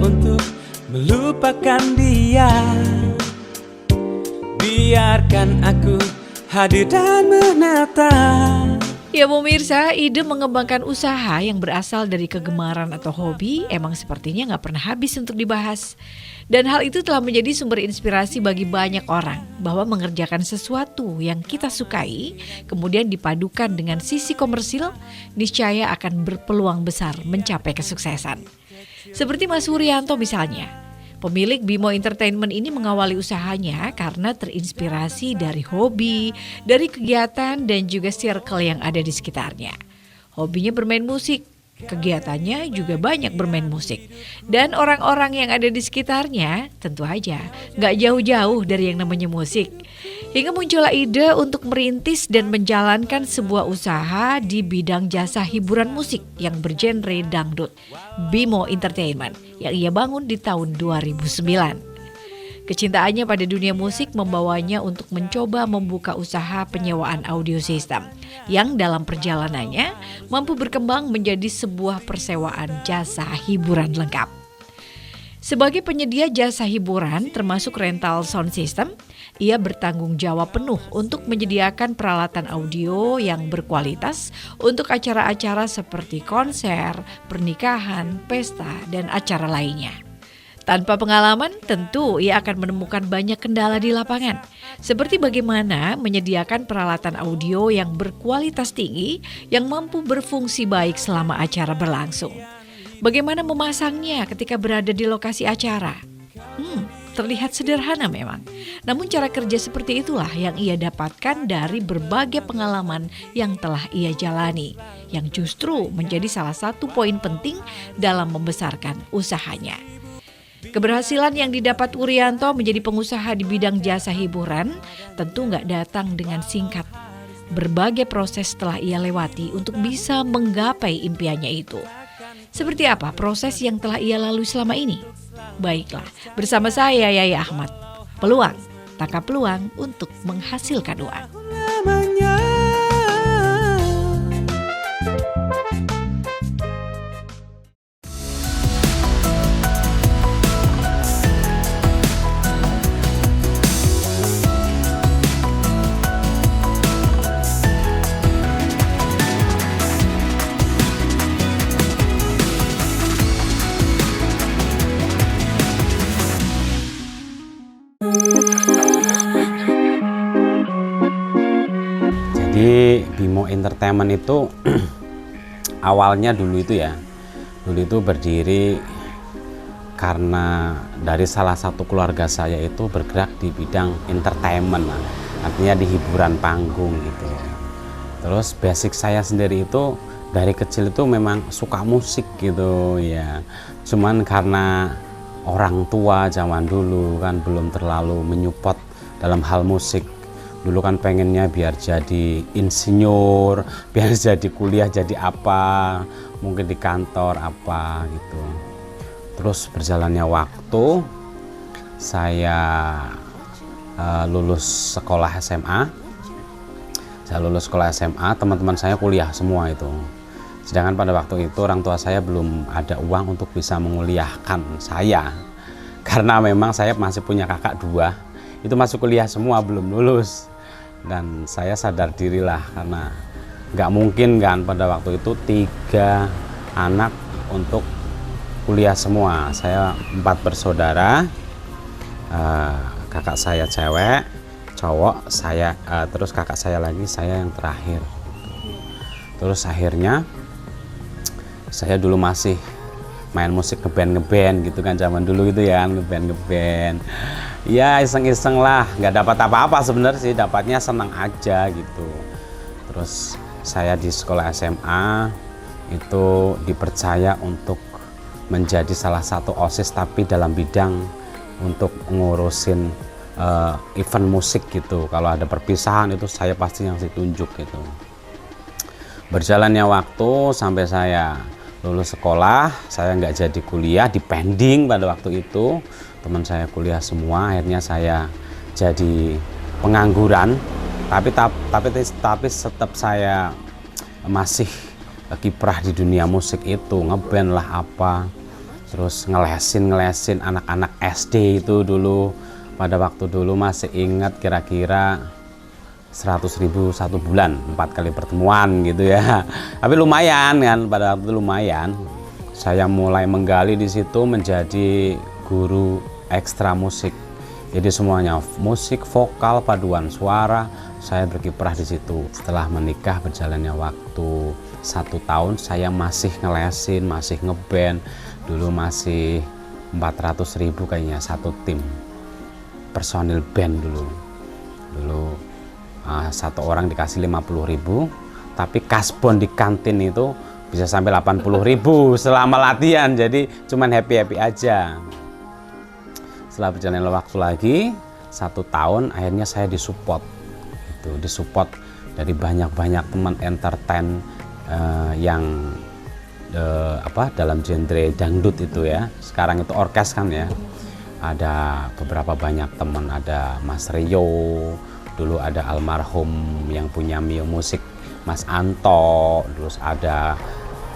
untuk melupakan dia. Biarkan aku hadir dan menata. Ya pemirsa, ide mengembangkan usaha yang berasal dari kegemaran atau hobi emang sepertinya gak pernah habis untuk dibahas. Dan hal itu telah menjadi sumber inspirasi bagi banyak orang bahwa mengerjakan sesuatu yang kita sukai kemudian dipadukan dengan sisi komersil niscaya akan berpeluang besar mencapai kesuksesan. Seperti Mas Wuryanto misalnya. Pemilik Bimo Entertainment ini mengawali usahanya karena terinspirasi dari hobi, dari kegiatan dan juga circle yang ada di sekitarnya. Hobinya bermain musik, kegiatannya juga banyak bermain musik. Dan orang-orang yang ada di sekitarnya tentu aja gak jauh-jauh dari yang namanya musik. Hingga muncullah ide untuk merintis dan menjalankan sebuah usaha di bidang jasa hiburan musik yang bergenre dangdut, Bimo Entertainment, yang ia bangun di tahun 2009. Kecintaannya pada dunia musik membawanya untuk mencoba membuka usaha penyewaan audio system yang dalam perjalanannya mampu berkembang menjadi sebuah persewaan jasa hiburan lengkap. Sebagai penyedia jasa hiburan termasuk rental sound system, ia bertanggung jawab penuh untuk menyediakan peralatan audio yang berkualitas untuk acara-acara seperti konser, pernikahan, pesta, dan acara lainnya. Tanpa pengalaman, tentu ia akan menemukan banyak kendala di lapangan. Seperti bagaimana menyediakan peralatan audio yang berkualitas tinggi yang mampu berfungsi baik selama acara berlangsung. Bagaimana memasangnya ketika berada di lokasi acara? Terlihat sederhana memang. Namun cara kerja seperti itulah yang ia dapatkan dari berbagai pengalaman yang telah ia jalani, yang justru menjadi salah satu poin penting dalam membesarkan usahanya. Keberhasilan yang didapat Wuryanto menjadi pengusaha di bidang jasa hiburan tentu gak datang dengan singkat. Berbagai proses telah ia lewati untuk bisa menggapai impiannya itu. Seperti apa proses yang telah ia lalui selama ini? Baiklah, bersama saya Yaya Ahmad. Peluang, tangkap peluang untuk menghasilkan uang. Jadi Bimo Entertainment itu awalnya dulu itu berdiri karena dari salah satu keluarga saya itu bergerak di bidang entertainment, artinya di hiburan panggung gitu. Terus basic saya sendiri itu dari kecil itu memang suka musik gitu ya. Cuman karena orang tua zaman dulu kan belum terlalu menyupport dalam hal musik. Dulu kan pengennya biar jadi insinyur, biar jadi kuliah jadi apa, mungkin di kantor apa gitu. Terus berjalannya waktu, saya lulus sekolah SMA. Saya lulus sekolah SMA, teman-teman saya kuliah semua itu. Sedangkan pada waktu itu orang tua saya belum ada uang untuk bisa menguliahkan saya. Karena memang saya masih punya kakak 2, itu masuk kuliah semua belum lulus. Dan saya sadar dirilah karena nggak mungkin kan pada waktu itu 3 anak untuk kuliah semua. Saya 4 bersaudara, kakak saya cewek, cowok, saya terus kakak saya lagi, saya yang terakhir. Terus akhirnya saya dulu masih main musik ngeband gitu kan, zaman dulu gitu ya, ngeband ya iseng-iseng lah, nggak dapat apa-apa sebenarnya sih, dapatnya senang aja gitu. Terus saya di sekolah SMA itu dipercaya untuk menjadi salah satu OSIS tapi dalam bidang untuk ngurusin event musik gitu. Kalau ada perpisahan itu saya pasti yang ditunjuk gitu. Berjalannya waktu sampai saya lulus sekolah, saya nggak jadi kuliah, di pending pada waktu itu. Teman saya kuliah semua, akhirnya saya jadi pengangguran. Tapi tetap saya masih kiprah di dunia musik itu, ngeband lah apa. terus ngelesin anak-anak SD itu dulu. Pada waktu dulu masih ingat kira-kira 100.000 satu bulan, 4 kali pertemuan gitu ya. Tapi lumayan kan, pada waktu itu lumayan. Saya mulai menggali di situ menjadi guru ekstra musik. Jadi semuanya musik, vokal, paduan suara, saya berkiprah di situ. Setelah menikah berjalannya waktu 1 tahun, saya masih ngelesin, masih ngeband. Dulu masih 400.000 kayaknya satu tim personil band dulu. Satu orang dikasih 50.000, tapi kasbon di kantin itu bisa sampai 80.000 selama latihan. Jadi cuman happy aja. Setelah berjalan waktu lagi 1 tahun, akhirnya saya disupport dari banyak teman entertain yang dalam genre dangdut itu ya. Sekarang itu orkes kan ya. Ada beberapa banyak teman, ada Mas Rio, dulu ada almarhum yang punya Mio Musik, Mas Anto, terus ada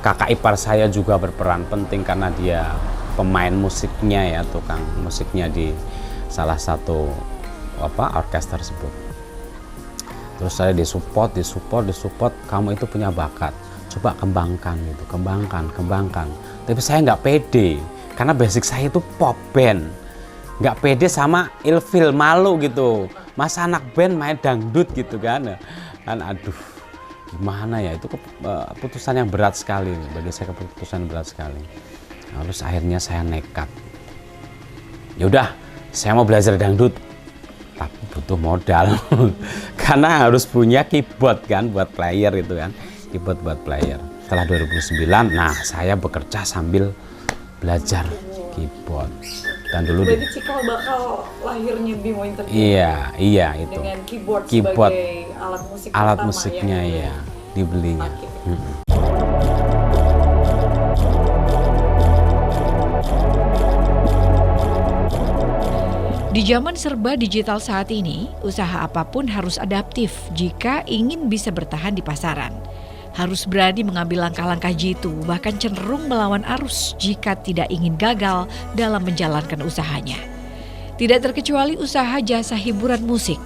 kakak ipar saya juga berperan penting karena dia pemain musiknya ya, tukang musiknya di salah satu orkes tersebut. Terus saya disupport, kamu itu punya bakat, coba kembangkan gitu, kembangkan. Tapi saya nggak pede karena basic saya itu pop band, nggak pede sama ilfil, malu gitu. Masa anak band main dangdut gitu kan aduh gimana ya, itu keputusan yang berat sekali bagi saya, keputusan berat sekali. Terus akhirnya saya nekat, yaudah saya mau belajar dangdut, tapi butuh modal karena harus punya keyboard kan buat player itu kan, keyboard buat player. Setelah 2009, nah saya bekerja sambil belajar keyboard. Dan dulu berarti cikal bakal lahirnya Bimo Entertainment. Iya itu. Dengan keyboard sebagai alat musik alat pertama musiknya ya dibelinya. Di zaman serba digital saat ini, usaha apapun harus adaptif jika ingin bisa bertahan di pasaran. Harus berani mengambil langkah-langkah jitu, bahkan cenderung melawan arus jika tidak ingin gagal dalam menjalankan usahanya. Tidak terkecuali usaha jasa hiburan musik.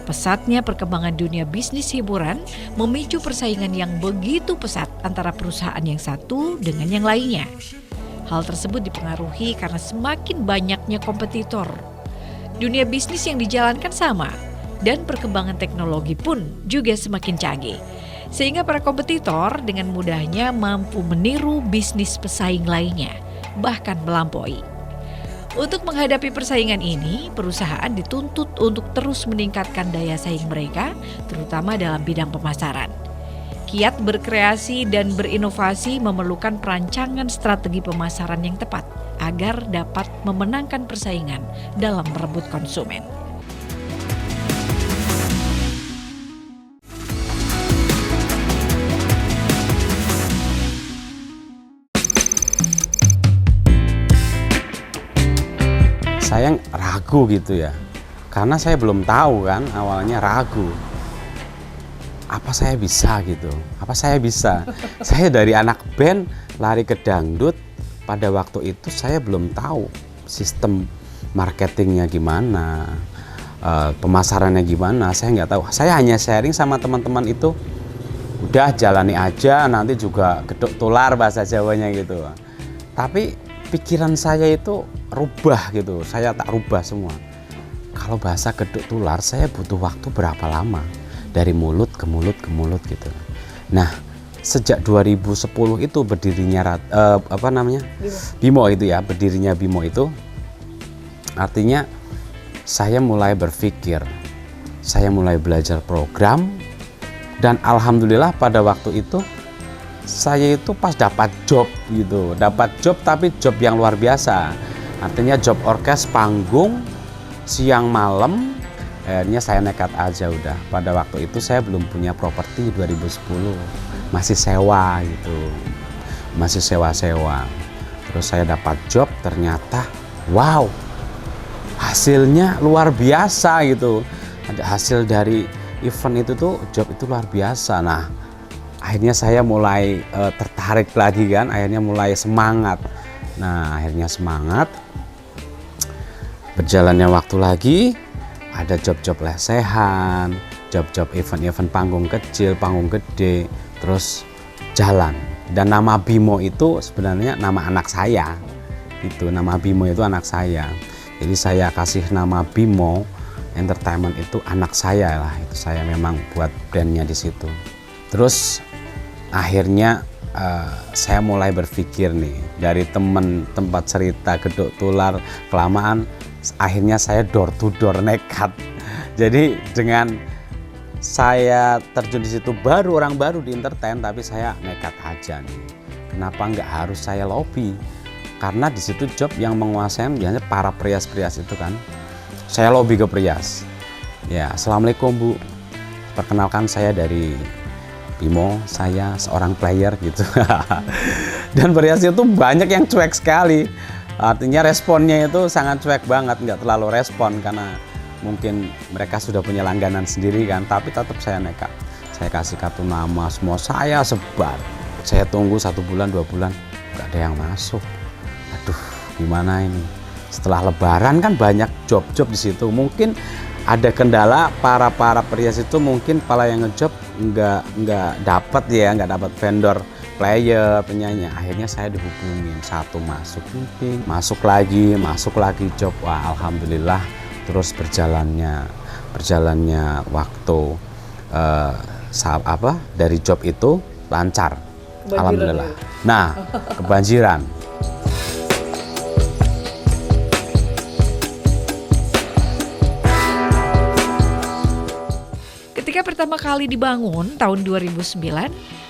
Pesatnya perkembangan dunia bisnis hiburan memicu persaingan yang begitu pesat antara perusahaan yang satu dengan yang lainnya. Hal tersebut dipengaruhi karena semakin banyaknya kompetitor. Dunia bisnis yang dijalankan sama, dan perkembangan teknologi pun juga semakin canggih. Sehingga para kompetitor dengan mudahnya mampu meniru bisnis pesaing lainnya, bahkan melampaui. Untuk menghadapi persaingan ini, perusahaan dituntut untuk terus meningkatkan daya saing mereka, terutama dalam bidang pemasaran. Kiat berkreasi dan berinovasi memerlukan perancangan strategi pemasaran yang tepat agar dapat memenangkan persaingan dalam merebut konsumen. Saya ragu gitu ya, karena saya belum tahu kan, awalnya ragu. Apa saya bisa gitu? Apa saya bisa? Saya dari anak band lari ke dangdut. Pada waktu itu saya belum tahu sistem marketingnya gimana, pemasarannya gimana. Saya nggak tahu. Saya hanya sharing sama teman-teman itu. Udah jalani aja, nanti juga gedok tular bahasa Jawanya gitu. Tapi pikiran saya itu rubah gitu. Saya tak rubah semua. Kalau bahasa gedok tular, saya butuh waktu berapa lama? Dari mulut ke mulut ke mulut gitu. Nah, sejak 2010 itu berdirinya Bimo itu ya, berdirinya Bimo itu artinya saya mulai berpikir, saya mulai belajar program, dan alhamdulillah pada waktu itu saya itu pas dapat job gitu, tapi job yang luar biasa, artinya job orkes panggung siang malam. Akhirnya saya nekat aja udah. Pada waktu itu saya belum punya properti 2010. Masih sewa gitu. Masih sewa-sewa. Terus saya dapat job, ternyata wow. Hasilnya luar biasa gitu. Ada hasil dari event itu tuh, job itu luar biasa. Nah, akhirnya saya mulai tertarik lagi kan, akhirnya mulai semangat. Nah, akhirnya semangat. Berjalannya waktu lagi, ada job-job lesehan, job-job event-event panggung kecil, panggung gede, terus jalan. Dan nama Bimo itu sebenarnya nama anak saya. Itu nama Bimo itu anak saya. Jadi saya kasih nama Bimo Entertainment itu anak saya lah. Itu saya memang buat brandnya di situ. Terus akhirnya saya mulai berpikir nih, dari temen tempat cerita gedok tular kelamaan, akhirnya saya door to door nekat. Jadi dengan saya terjun di situ, orang baru di entertain, tapi saya nekat aja nih. Kenapa nggak harus saya lobby? Karena di situ job yang menguasai biasanya para perias-perias itu kan. Saya lobby ke perias. Ya, assalamualaikum Bu. Perkenalkan saya dari Bimo, saya seorang player gitu. Dan perias itu banyak yang cuek sekali. Artinya responnya itu sangat cuek banget, nggak terlalu respon karena mungkin mereka sudah punya langganan sendiri kan. Tapi tetap saya nekat. Saya kasih kartu nama, semua saya sebar. Saya tunggu 1 bulan, 2 bulan, nggak ada yang masuk. Aduh, gimana ini? Setelah Lebaran kan banyak job-job di situ. Mungkin ada kendala para perias itu, mungkin pala yang ngejob nggak dapat ya, nggak dapat vendor player penyanyi. Akhirnya saya dihubungin, satu masuk meeting, masuk lagi job. Wah, alhamdulillah. Terus berjalannya waktu dari job itu lancar, alhamdulillah. Nah, kebanjiran. Ketika pertama kali dibangun tahun 2009,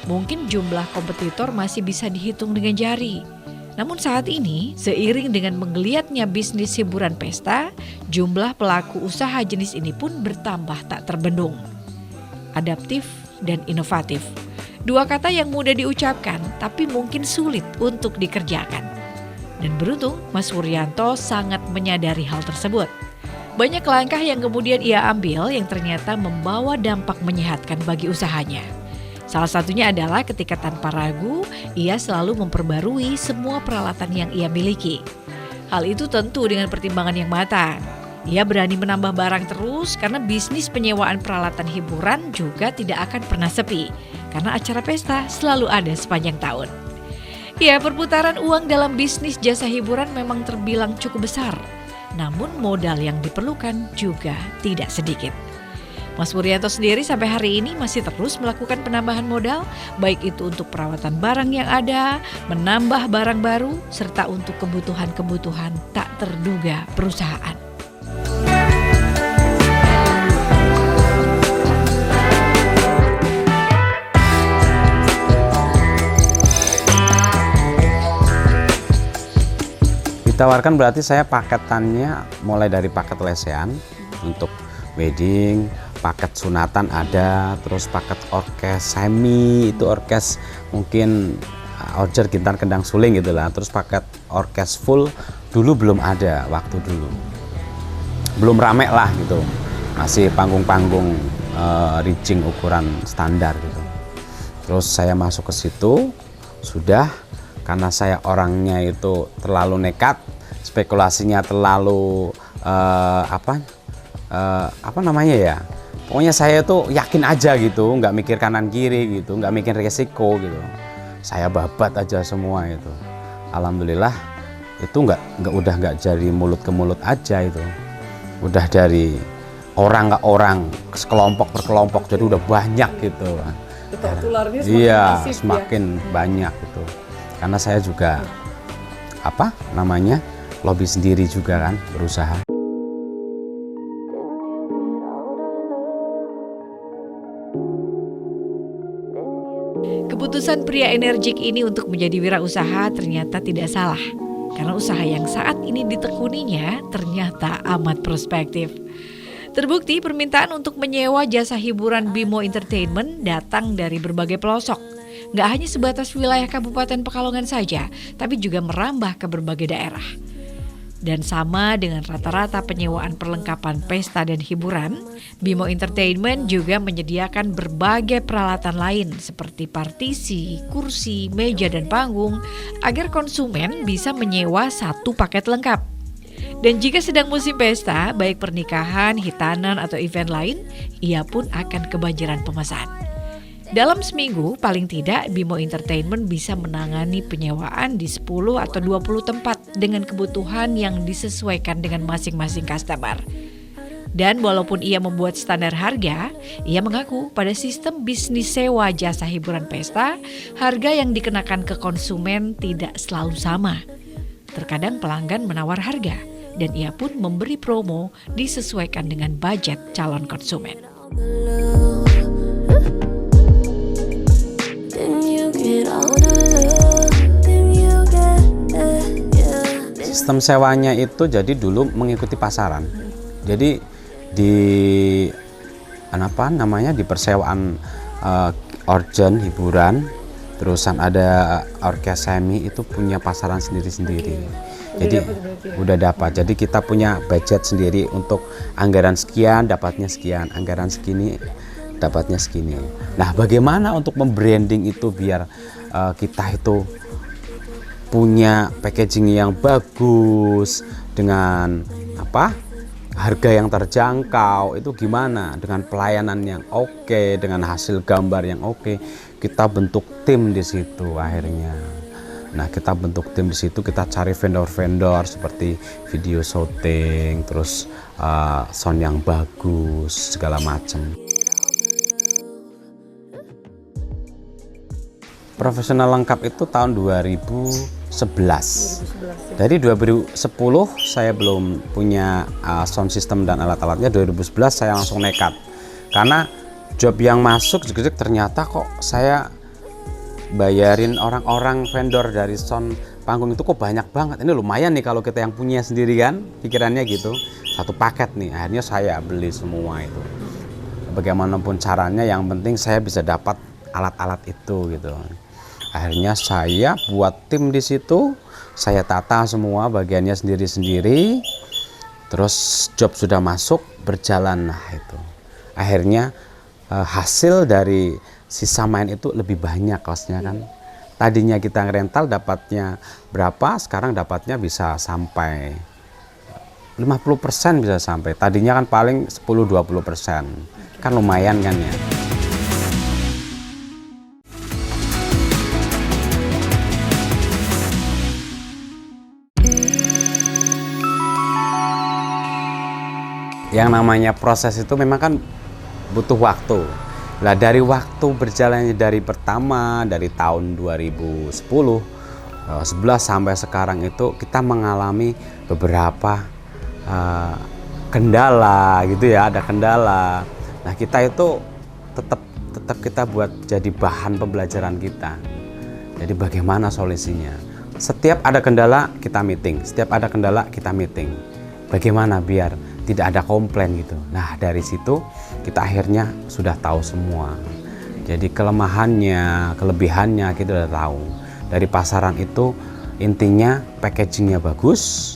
mungkin jumlah kompetitor masih bisa dihitung dengan jari. Namun saat ini, seiring dengan menggeliatnya bisnis hiburan pesta, jumlah pelaku usaha jenis ini pun bertambah tak terbendung. Adaptif dan inovatif. 2 kata yang mudah diucapkan, tapi mungkin sulit untuk dikerjakan. Dan beruntung, Mas Wuryanto sangat menyadari hal tersebut. Banyak langkah yang kemudian ia ambil yang ternyata membawa dampak menyehatkan bagi usahanya. Salah satunya adalah ketika tanpa ragu, ia selalu memperbarui semua peralatan yang ia miliki. Hal itu tentu dengan pertimbangan yang matang. Ia berani menambah barang terus karena bisnis penyewaan peralatan hiburan juga tidak akan pernah sepi. Karena acara pesta selalu ada sepanjang tahun. Ya, perputaran uang dalam bisnis jasa hiburan memang terbilang cukup besar. Namun modal yang diperlukan juga tidak sedikit. Mas Wuryanto sendiri sampai hari ini masih terus melakukan penambahan modal, baik itu untuk perawatan barang yang ada, menambah barang baru, serta untuk kebutuhan-kebutuhan tak terduga perusahaan. Ditawarkan berarti saya paketannya mulai dari paket lesehan untuk wedding, paket sunatan ada, terus paket orkes semi, itu orkes mungkin orger gitar kendang suling gitu lah, terus paket orkes full dulu belum ada waktu dulu, belum rame lah gitu, masih panggung-panggung reaching ukuran standar gitu. Terus saya masuk ke situ, sudah karena saya orangnya itu terlalu nekat, spekulasinya terlalu pokoknya saya tuh yakin aja gitu, nggak mikir kanan kiri gitu, nggak mikir resiko gitu. Saya babat aja semua itu. Alhamdulillah itu nggak jadi mulut ke mulut aja itu, udah dari orang ke orang, sekelompok per kelompok, jadi udah banyak gitu. Tularnya semakin iya, masif, semakin banyak gitu. Karena saya juga lobby sendiri juga kan, berusaha. Keputusan pria energik ini untuk menjadi wirausaha ternyata tidak salah. Karena usaha yang saat ini ditekuninya ternyata amat prospektif. Terbukti permintaan untuk menyewa jasa hiburan Bimo Entertainment datang dari berbagai pelosok. Nggak hanya sebatas wilayah Kabupaten Pekalongan saja, tapi juga merambah ke berbagai daerah. Dan sama dengan rata-rata penyewaan perlengkapan pesta dan hiburan, Bimo Entertainment juga menyediakan berbagai peralatan lain seperti partisi, kursi, meja, dan panggung agar konsumen bisa menyewa satu paket lengkap. Dan jika sedang musim pesta, baik pernikahan, hitanan, atau event lain, ia pun akan kebanjiran pemesan. Dalam seminggu, paling tidak Bimo Entertainment bisa menangani penyewaan di 10 atau 20 tempat dengan kebutuhan yang disesuaikan dengan masing-masing customer. Dan walaupun ia membuat standar harga, ia mengaku pada sistem bisnis sewa jasa hiburan pesta, harga yang dikenakan ke konsumen tidak selalu sama. Terkadang pelanggan menawar harga, dan ia pun memberi promo disesuaikan dengan budget calon konsumen. Sistem sewanya itu jadi dulu mengikuti pasaran. Jadi di di persewaan organ hiburan, terusan ada orkes semi itu punya pasaran sendiri-sendiri. Jadi udah dapat. Jadi kita punya budget sendiri untuk anggaran sekian dapatnya sekian, anggaran segini dapatnya segini. Nah, bagaimana untuk membranding itu biar kita itu punya packaging yang bagus dengan harga yang terjangkau, itu gimana, dengan pelayanan yang oke, dengan hasil gambar yang oke. Kita bentuk tim di situ akhirnya. Nah, kita bentuk tim di situ, kita cari vendor-vendor seperti video shooting, terus sound yang bagus, segala macam. Profesional lengkap itu tahun 2011. Dari 2010 saya belum punya sound system dan alat-alatnya. 2011 saya langsung nekat. Karena job yang masuk sedikit ternyata kok saya bayarin orang-orang vendor dari sound panggung itu kok banyak banget. Ini lumayan nih kalau kita yang punya sendiri kan, pikirannya gitu. Satu paket nih, akhirnya saya beli semua itu. Bagaimanapun caranya, yang penting saya bisa dapat alat-alat itu gitu. Akhirnya saya buat tim di situ, saya tata semua bagiannya sendiri-sendiri. Terus job sudah masuk, berjalan. Nah itu. Akhirnya hasil dari sisa main itu lebih banyak kosnya kan. Tadinya kita rental dapatnya berapa, sekarang dapatnya bisa sampai 50% bisa sampai. Tadinya kan paling 10-20%. Kan lumayan kan ya. Yang namanya proses itu memang kan butuh waktu. Nah, dari waktu berjalannya dari pertama, dari tahun 2010, 11 sampai sekarang itu kita mengalami beberapa kendala gitu ya, ada kendala. Nah, kita itu tetap kita buat jadi bahan pembelajaran kita. Jadi bagaimana solusinya? Setiap ada kendala kita meeting, setiap ada kendala kita meeting. Bagaimana biar tidak ada komplain gitu. Nah, dari situ kita akhirnya sudah tahu semua. Jadi kelemahannya, kelebihannya kita udah tahu. Dari pasaran itu intinya packagingnya bagus,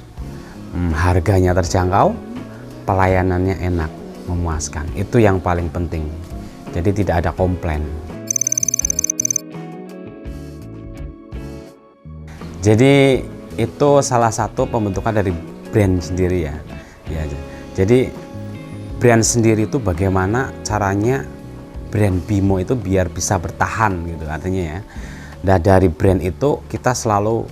harganya terjangkau, pelayanannya enak, memuaskan. Itu yang paling penting. Jadi tidak ada komplain. Jadi itu salah satu pembentukan dari brand sendiri ya. Jadi brand sendiri itu bagaimana caranya brand Bimo itu biar bisa bertahan gitu artinya ya. Nah, dari brand itu kita selalu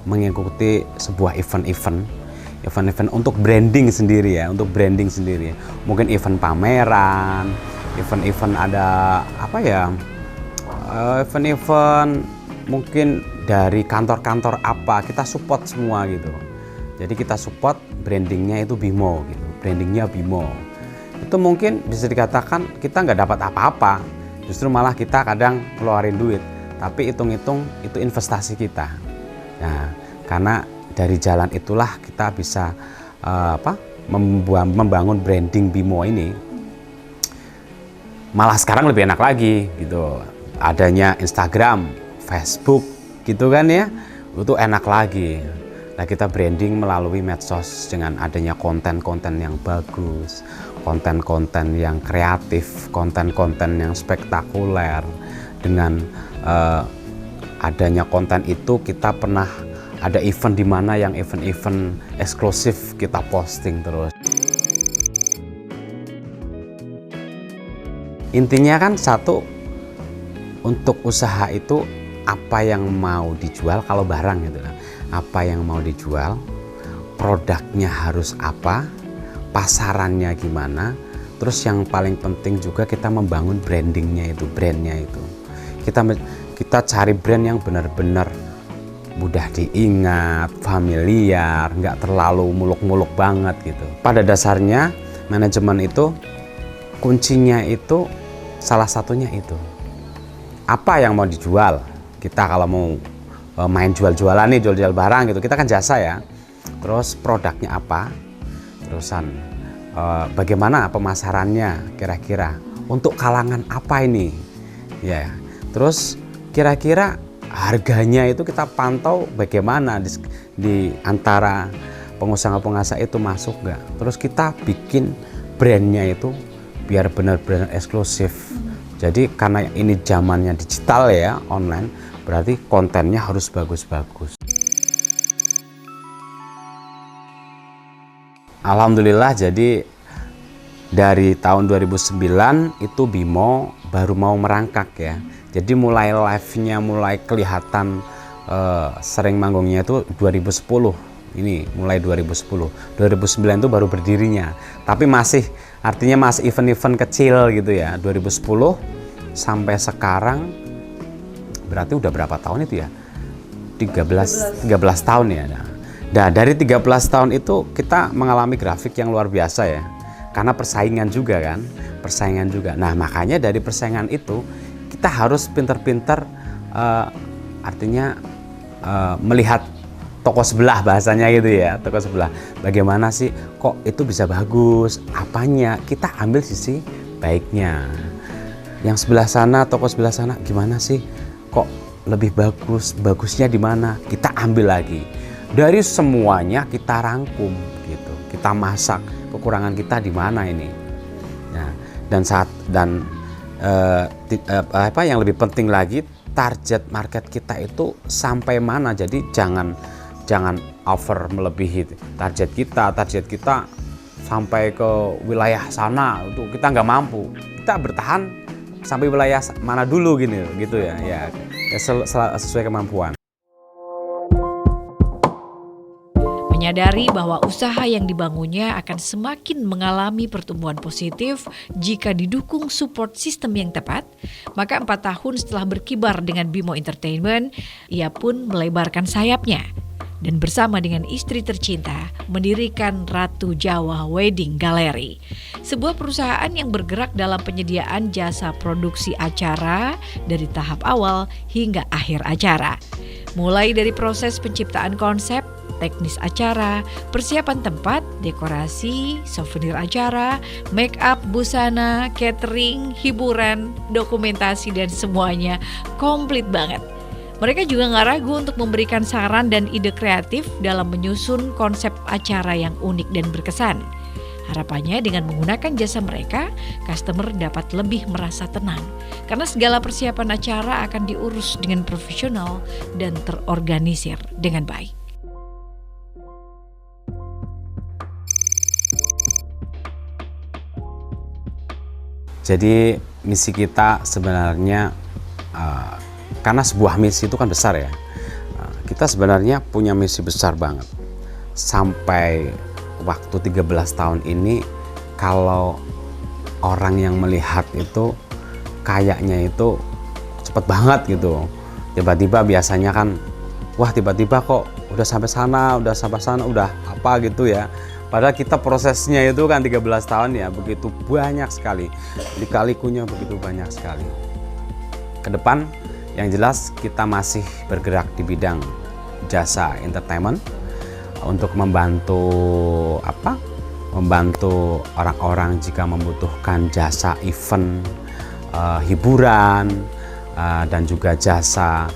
mengikuti sebuah event-event untuk branding sendiri ya, untuk branding sendiri. Mungkin event pameran, event-event ada event-event mungkin dari kantor-kantor apa, kita support semua gitu. Jadi kita support brandingnya itu Bimo gitu, brandingnya Bimo. Itu mungkin bisa dikatakan kita nggak dapat apa-apa, justru malah kita kadang keluarin duit, tapi hitung-hitung itu investasi kita. Nah, karena dari jalan itulah kita bisa membangun branding Bimo ini. Malah sekarang lebih enak lagi gitu, adanya Instagram, Facebook gitu kan ya, itu enak lagi. Nah, kita branding melalui medsos dengan adanya konten-konten yang bagus, konten-konten yang kreatif, konten-konten yang spektakuler. Dengan adanya konten itu, kita pernah ada event di mana yang event-event eksklusif kita posting terus. Intinya kan satu, untuk usaha itu apa yang mau dijual kalau barang gitu kan. Apa yang mau dijual, produknya harus apa, pasarannya gimana, terus yang paling penting juga kita membangun brandingnya itu, brandnya itu. Kita cari brand yang benar-benar mudah diingat, familiar, nggak terlalu muluk-muluk banget gitu. Pada dasarnya manajemen itu kuncinya itu salah satunya itu. Apa yang mau dijual? Kita kalau mau main jual-jualan nih, jual-jual barang gitu, kita kan jasa ya. Terus produknya apa? Terusan bagaimana pemasarannya kira-kira? Untuk kalangan apa ini? Ya. Terus kira-kira harganya itu kita pantau bagaimana di antara pengusaha-pengusaha itu masuk nggak? Terus kita bikin brandnya itu biar benar-benar eksklusif. Jadi karena ini zamannya digital ya, online, berarti kontennya harus bagus-bagus. Alhamdulillah, jadi dari tahun 2009 itu Bimo baru mau merangkak ya. Jadi mulai live-nya mulai kelihatan sering manggungnya itu 2010. Ini mulai 2010. 2009 itu baru berdirinya. Tapi artinya masih event-event kecil gitu ya. 2010 sampai sekarang berarti udah berapa tahun itu ya? 13 tahun ya. Nah, dari 13 tahun itu kita mengalami grafik yang luar biasa ya. Karena persaingan juga kan, persaingan juga. Nah, makanya dari persaingan itu kita harus pinter-pinter artinya melihat toko sebelah, bahasanya gitu ya, toko sebelah. Bagaimana sih kok itu bisa bagus? Apanya? Kita ambil sisi baiknya. Yang sebelah sana, toko sebelah sana gimana sih? Kok lebih bagus? Bagusnya di mana? Kita ambil lagi. Dari semuanya kita rangkum gitu. Kita masak kekurangan kita di mana ini. Nah, apa yang lebih penting lagi, target market kita itu sampai mana. Jadi jangan over melebihi target kita sampai ke wilayah sana itu kita nggak mampu. Kita bertahan sampai wilayah mana dulu gitu ya sesuai kemampuan. Menyadari bahwa usaha yang dibangunnya akan semakin mengalami pertumbuhan positif jika didukung support sistem yang tepat, maka 4 tahun setelah berkibar dengan Bimo Entertainment, ia pun melebarkan sayapnya dan bersama dengan istri tercinta mendirikan Ratu Jawa Wedding Gallery, sebuah perusahaan yang bergerak dalam penyediaan jasa produksi acara dari tahap awal hingga akhir acara. Mulai dari proses penciptaan konsep, teknis acara, persiapan tempat, dekorasi, souvenir acara, make up, busana, catering, hiburan, dokumentasi, dan semuanya komplit banget. Mereka juga nggak ragu untuk memberikan saran dan ide kreatif dalam menyusun konsep acara yang unik dan berkesan. Harapannya dengan menggunakan jasa mereka, customer dapat lebih merasa tenang karena segala persiapan acara akan diurus dengan profesional dan terorganisir dengan baik. Jadi misi kita sebenarnya karena sebuah misi itu kan besar ya. Kita sebenarnya punya misi besar banget. Sampai waktu 13 tahun ini kalau orang yang melihat itu kayaknya itu cepet banget gitu. Tiba-tiba biasanya kan wah tiba-tiba kok udah sampai sana, udah apa gitu ya. Padahal kita prosesnya itu kan 13 tahun ya, begitu banyak sekali. Lika-likunya begitu banyak sekali. Ke depan yang jelas kita masih bergerak di bidang jasa entertainment untuk membantu orang-orang jika membutuhkan jasa event, hiburan, dan juga jasa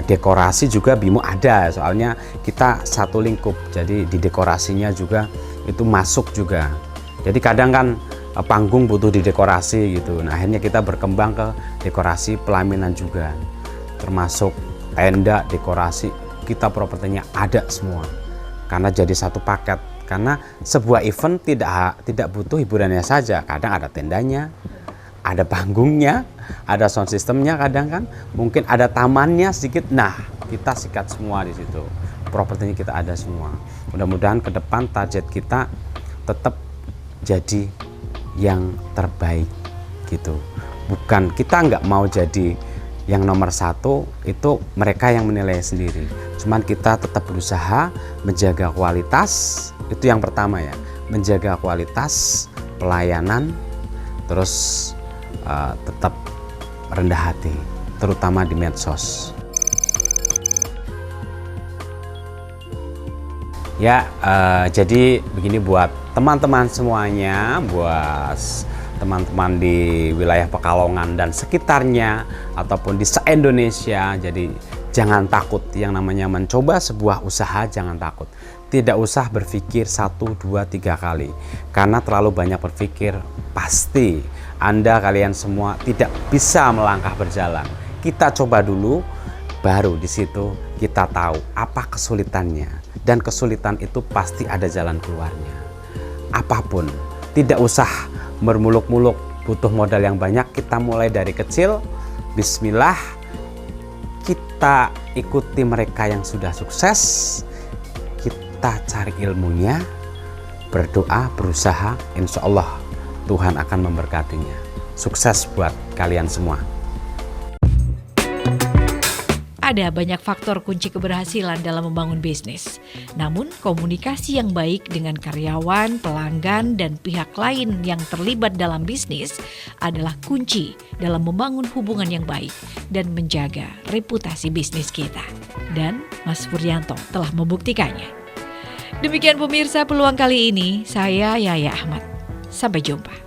dekorasi juga Bimo ada, soalnya kita satu lingkup, jadi di dekorasinya juga itu masuk juga. Jadi kadang kan panggung butuh didekorasi gitu. Nah, akhirnya kita berkembang ke dekorasi pelaminan juga, termasuk tenda, dekorasi, kita propertinya ada semua. Karena jadi satu paket. Karena sebuah event tidak butuh hiburannya saja. Kadang ada tendanya, ada panggungnya, ada sound systemnya, kadang kan mungkin ada tamannya sedikit. Nah, kita sikat semua di situ. Propertinya kita ada semua. Mudah-mudahan ke depan target kita tetap jadi yang terbaik gitu. Bukan, kita nggak mau jadi yang nomor satu, itu mereka yang menilai sendiri. Cuman kita tetap berusaha menjaga kualitas, itu yang pertama ya, menjaga kualitas pelayanan, terus tetap rendah hati, terutama di medsos. Ya, jadi begini buat teman-teman semuanya, buat teman-teman di wilayah Pekalongan dan sekitarnya ataupun di se-Indonesia. Jadi jangan takut, yang namanya mencoba sebuah usaha jangan takut. Tidak usah berpikir 1, 2, 3 kali, karena terlalu banyak berpikir pasti kalian semua tidak bisa melangkah berjalan. Kita coba dulu, baru di situ kita tahu apa kesulitannya, dan kesulitan itu pasti ada jalan keluarnya. Apapun, tidak usah bermuluk-muluk, butuh modal yang banyak. Kita mulai dari kecil, bismillah, kita ikuti mereka yang sudah sukses, kita cari ilmunya, berdoa, berusaha, insya Allah Tuhan akan memberkatinya. Sukses buat kalian semua. Ada banyak faktor kunci keberhasilan dalam membangun bisnis. Namun, komunikasi yang baik dengan karyawan, pelanggan, dan pihak lain yang terlibat dalam bisnis adalah kunci dalam membangun hubungan yang baik dan menjaga reputasi bisnis kita. Dan Mas Furyanto telah membuktikannya. Demikian pemirsa peluang kali ini, saya Yaya Ahmad. Sampai jumpa.